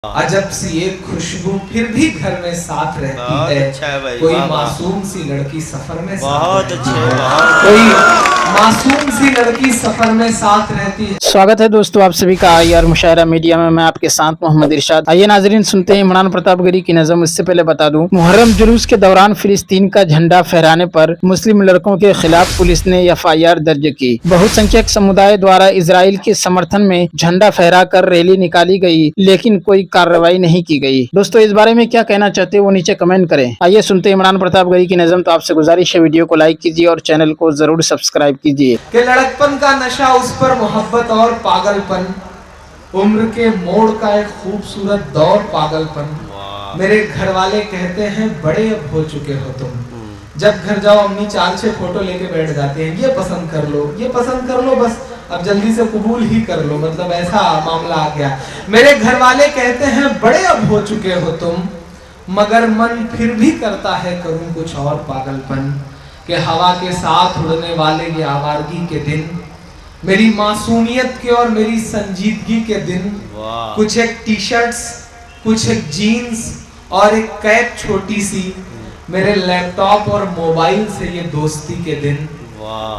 अजब सी एक खुशबू फिर भी घर में साथ रहती बहुत है। अच्छा है भाई, कोई वाह, वाह। मासूम सी लड़की सफर में बहुत साथ अच्छे, रहती है। बहुत कोई मासूम सी लड़की सफर में साथ रहती है। स्वागत है दोस्तों आप सभी का IR मुशायरा मीडिया में। मैं आपके साथ मोहम्मद इरशाद। आइए नाजरीन सुनते हैं इमरान प्रतापगढ़ी की नज़म। इससे पहले बता दूं, मुहर्रम जुलूस के दौरान फिलिस्तीन का झंडा फहराने पर मुस्लिम लड़कों के खिलाफ पुलिस ने FIR दर्ज की। बहुसंख्यक समुदाय द्वारा इजराइल के समर्थन में झंडा फहरा कर रैली निकाली गई, लेकिन कोई कार्रवाई नहीं की गई। दोस्तों इस बारे में क्या कहना चाहते हैं वो नीचे कमेंट करें। आइए सुनते हैं इमरान प्रतापगढ़ी की नज़म। तो आपसे गुजारिश है वीडियो को लाइक कीजिए और चैनल को जरूर सब्सक्राइब कीजिए। कि लड़कपन का नशा, उस पर मोहब्बत और पागलपन, उम्र के मोड़ का एक खूबसूरत दौर पागलपन। मेरे घर वाले कहते हैं बड़े अब हो चुके हो तुम। जब घर जाओ अम्मी चाल से फोटो लेके बैठ जाते हैं, ये पसंद कर लो, ये पसंद कर लो, बस अब जल्दी से कबूल ही कर लो, मतलब ऐसा मामला आ गया। मेरे घर वाले कहते हैं बड़े अब हो चुके हो तुम, मगर मन फिर भी करता है करूं कुछ और पागलपन। कि हवा के साथ उड़ने वाले ये आवारगी के दिन, मेरी मासूमियत के और मेरी संजीदगी के दिन, कुछ एक टी शर्ट्स, कुछ एक जीन्स और एक कैप छोटी सी, मेरे लैपटॉप और मोबाइल से ये दोस्ती के दिन।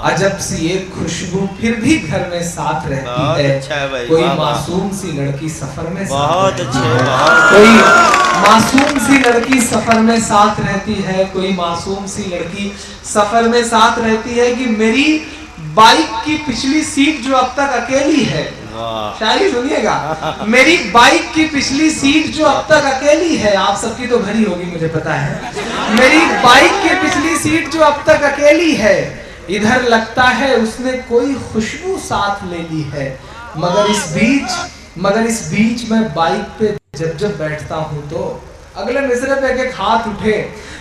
अजब सी एक खुशबू फिर भी घर में साथ रहती बहुत है। अच्छा है भाई, कोई वाह, वाह। मासूम सी लड़की सफर में बहुत साथ अच्छे, रहती है। बहुत कोई मासूम सी लड़की सफर में साथ रहती है। कोई मासूम सी लड़की सफर में साथ रहती है कि मेरी बाइक की पिछली सीट जो अब तक अकेली है, शायरी सुनिएगा, मेरी बाइक की पिछली सीट जो अब तक अकेली है, आप सबकी तो भरी होगी मुझे पता है, मेरी बाइक की पिछली सीट जो अब तक अकेली है, इधर लगता है उसने कोई खुशबू साथ ले ली है। मगर इस बीच मैं बाइक पे जब बैठता हूँ तो, अगले मिसरे पे एक हाथ उठे,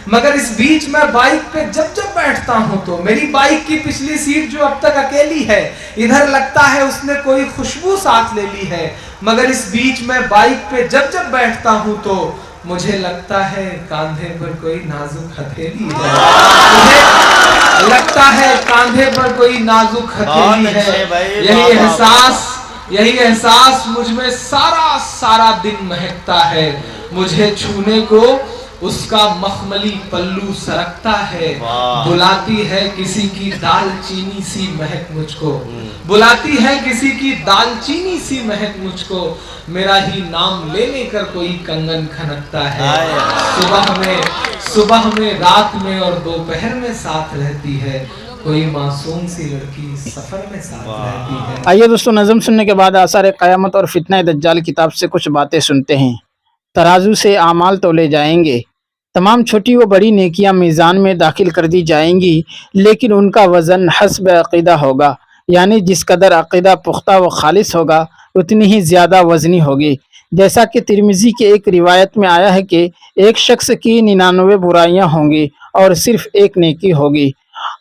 मगर इस बीच मैं बाइक पे जब बैठता हूँ तो मेरी बाइक की पिछली सीट जो अब तक अकेली है, इधर लगता है उसने कोई खुशबू साथ ले ली है। मगर इस बीच मैं बाइक पे जब बैठता हूँ तो मुझे लगता है कांधे पर कोई नाजुक हथेली है। मुझे लगता है कांधे पर कोई नाजुक हथेली है। यही एहसास मुझ में सारा दिन महकता है। मुझे छूने को उसका मखमली पल्लू सरकता है। बुलाती है किसी की दालचीनी सी महक मुझको, बुलाती है किसी की दालचीनी सी महक मुझको। मेरा ही नाम लेने कर कोई कंगन खनकता है। सुबह में रात में और दोपहर में साथ रहती है। कोई मासूम सी लड़की सफर में साथ रहती है। आइए दोस्तों नज़म सुनने के बाद आसार क़यामत और फितना दज्जाल किताब से कुछ बातें सुनते हैं। तराजू से आमाल तोले जाएंगे, तमाम छोटी व बड़ी नेकियां मीज़ान में दाखिल कर दी जाएंगी, लेकिन उनका वज़न हस्ब अक़ीदा होगा, यानी जिस कदर अक़ीदा पुख्ता व खालिस होगा उतनी ही ज़्यादा वज़नी होगी। जैसा कि तिरमिज़ी के एक रिवायत में आया है कि एक शख्स की 99 बुराइयां होंगी और सिर्फ एक नेकी होगी,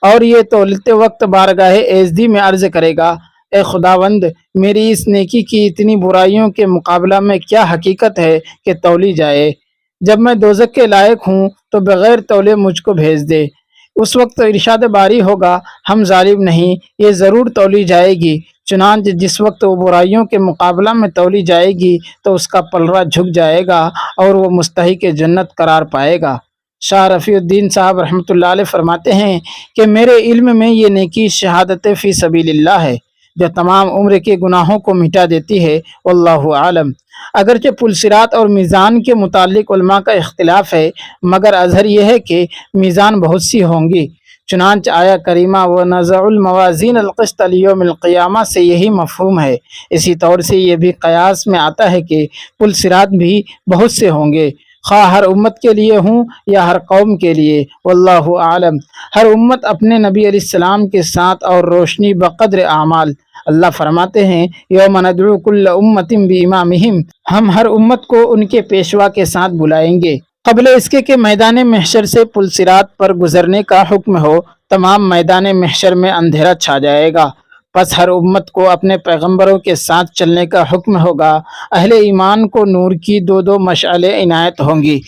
और ये तोलते वक्त बारगाह एज़दी में अर्ज़ करेगा, ए खुदावंद, मेरी इस नेकी की इतनी बुराइयों के मुकाबला में क्या हकीकत है कि तौली जाए। जब मैं दोज़ख के लायक हूँ तो बग़ैर तौले मुझको भेज दे। उस वक्त इरशाद बारी होगा, हम जालिम नहीं, ये ज़रूर तौली जाएगी। चुनांचे जिस वक्त वो बुराइयों के मुकाबला में तौली जाएगी तो उसका पलरा झुक जाएगा और वो मुस्तहिक़ जन्नत करार पाएगा। शाह रफ़ीउद्दीन साहब रहमतुल्लाह अलैह फरमाते हैं कि मेरे इल्म में ये नेकी शहादत फ़ी सबीलिल्लाह है जो तमाम उम्र के गुनाहों को मिटा देती है। वल्लाहु आलम। अगरचे पुलसिरात और मीज़ान के मुतालिक उलमा का इख्तिलाफ है, मगर अज़हर यह है कि मीज़ान बहुत सी होंगी। चुनांच आया करीमा व नज़उल मवाज़ीन अल-क़िस्त लियौमिल क़ियामा से यही मफ़हूम है। इसी तौर से ये भी क़यास में आता है कि पुलसिरात भी बहुत से होंगे, खा हर उम्मत के लिए हूँ या हर कौम के लिए। वल्लाहु आलम। हर उम्मत अपने नबी अलैहिस्सलाम के साथ और रोशनी बक़द्र आमाल। अल्लाह फरमाते हैं, यौम नदउ कुल्ल उम्मतिन बिइमामिहिम, हम हर उम्मत को उनके पेशवा के साथ बुलाएंगे। क़ब्ल इसके कि मैदान महशर से पुलसिरात पर गुजरने का हुक्म हो, तमाम मैदान महशर में अंधेरा छा जाएगा। बस हर उम्मत को अपने पैगंबरों के साथ चलने का हुक्म होगा। अहले ईमान को नूर की दो मशालें इनायत होंगी,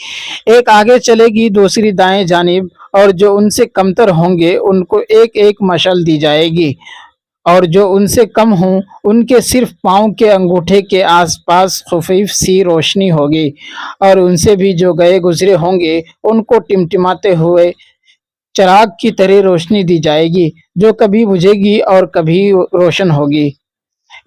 एक आगे चलेगी, दूसरी दाएं जानिब, और जो उनसे कमतर होंगे उनको एक एक मशाल दी जाएगी। اور جو ان سے کم ہوں ان کے صرف پاؤں کے انگوٹھے کے آس پاس خفیف سی روشنی ہوگی، اور ان سے بھی جو گئے گزرے ہوں گے ان کو ٹمٹماتے ہوئے چراغ کی طرح روشنی دی جائے گی جو کبھی بجھے گی اور کبھی روشن ہوگی۔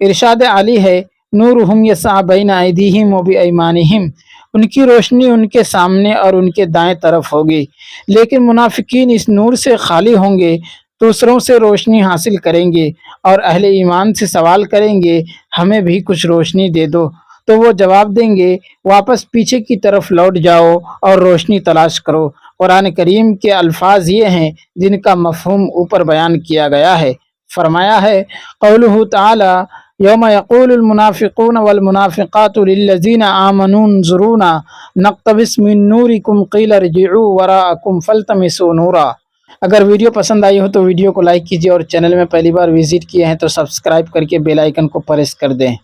ارشاد عالی ہے، نورہم یسعی بین ایدیہم و بایمانہم، ان کی روشنی ان کے سامنے اور ان کے دائیں طرف ہوگی، لیکن منافقین اس نور سے خالی ہوں گے، دوسروں سے روشنی حاصل کریں گے اور اہل ایمان سے سوال کریں گے ہمیں بھی کچھ روشنی دے دو، تو وہ جواب دیں گے واپس پیچھے کی طرف لوٹ جاؤ اور روشنی تلاش کرو۔ قرآن کریم کے الفاظ یہ ہیں جن کا مفہوم اوپر بیان کیا گیا ہے۔ فرمایا ہے قولہ تعالی یوم یقول المنافقون والمنافقات للذین آمنوا انظرونا نقتبس من نورکم قیل ارجعوا وراءکم فالتمسوا نورا۔ اگر ویڈیو پسند آئی ہو تو ویڈیو کو لائک کیجیے، اور چینل میں پہلی بار وزٹ کیے ہیں تو سبسکرائب کر کے بیل آئیکن کو پریس کر دیں۔